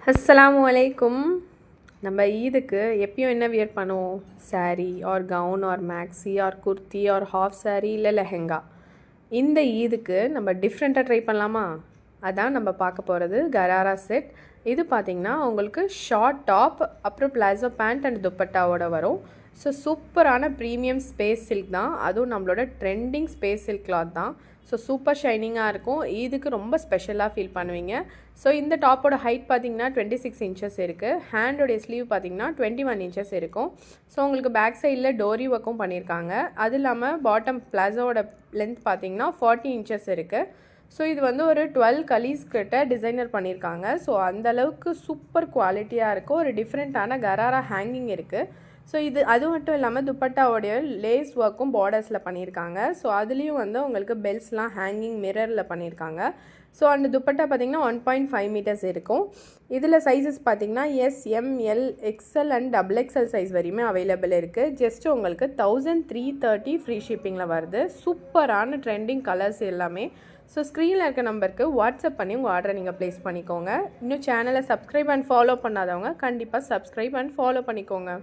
அஸ்ஸலாமு அலைக்கும். நம்ம ஈதுக்கு எப்பயும் என்ன வியர் பண்ணுவோம்? Sari or gown or maxi or kurti or half sari இல்லை லெஹெங்கா. இந்த ஈதுக்கு நம்ம டிஃப்ரெண்ட்டாக ட்ரை பண்ணலாமா? அதான் நம்ம பார்க்க போகிறது கராரா செட். இது பார்த்திங்கன்னா உங்களுக்கு ஷார்ட் டாப் அப்புறம் பிளாசோ பேண்ட் அண்ட் துப்பட்டாவோட வரும். ஸோ சூப்பரான ப்ரீமியம் ஸ்பேஸ் சில்க் தான், அதுவும் நம்மளோட ட்ரெண்டிங் ஸ்பேஸ் சில்க் கிளாத் தான். ஸோ சூப்பர் ஷைனிங்காக இருக்கும், இதுக்கு ரொம்ப ஸ்பெஷலாக ஃபீல் பண்ணுவீங்க. ஸோ இந்த டாப்போட ஹைட் பார்த்திங்கன்னா 26 இன்ச்சஸ் இருக்குது. ஹேண்டோடைய ஸ்லீவ் பார்த்திங்கன்னா 21 இன்ச்சஸ் இருக்கும். ஸோ உங்களுக்கு பேக் சைடில் டோரி ஒர்க்கும் பண்ணியிருக்காங்க. அது இல்லாமல் பாட்டம் பிளாசோட லென்த் பார்த்திங்கன்னா 40 இன்ச்சஸ் இருக்குது. ஸோ இது வந்து ஒரு 12 கலீஸ் கிட்ட டிசைனர் பண்ணியிருக்காங்க. ஸோ அந்தளவுக்கு சூப்பர் குவாலிட்டியாக இருக்கும். ஒரு டிஃப்ரெண்ட்டான கராரா ஹேங்கிங் இருக்குது. ஸோ அது மட்டும் இல்லாமல் துப்பட்டாவோடைய லேஸ் ஒர்க்கும் பார்டர்ஸில் பண்ணியிருக்காங்க. ஸோ அதுலேயும் வந்து உங்களுக்கு பெல்ஸ்லாம் ஹேங்கிங் மிரரில் பண்ணியிருக்காங்க. ஸோ அந்த துப்பட்டா பார்த்திங்கன்னா 1.5 மீட்டர்ஸ் இருக்கும். இதில் சைஸஸ் பார்த்திங்கன்னா S, M, L, XL and XXL size வரையுமே அவைலபிள் இருக்குது. ஜஸ்ட்டு உங்களுக்கு 1330 ஃப்ரீ ஷிப்பிங்கில் வருது. சூப்பரான ட்ரெண்டிங் கலர்ஸ் எல்லாமே. ஸோ ஸ்க்ரீனில் இருக்க நம்பருக்கு வாட்ஸ்அப் பண்ணி உங்கள் ஆர்டரை நீங்கள் ப்ளேஸ் பண்ணிக்கோங்க. இன்னும் சேனலை சப்ஸ்கிரைப் அண்ட் ஃபாலோ பண்ணாதவங்க கண்டிப்பாக சப்ஸ்கிரைப் அண்ட் ஃபாலோ பண்ணிக்கோங்க.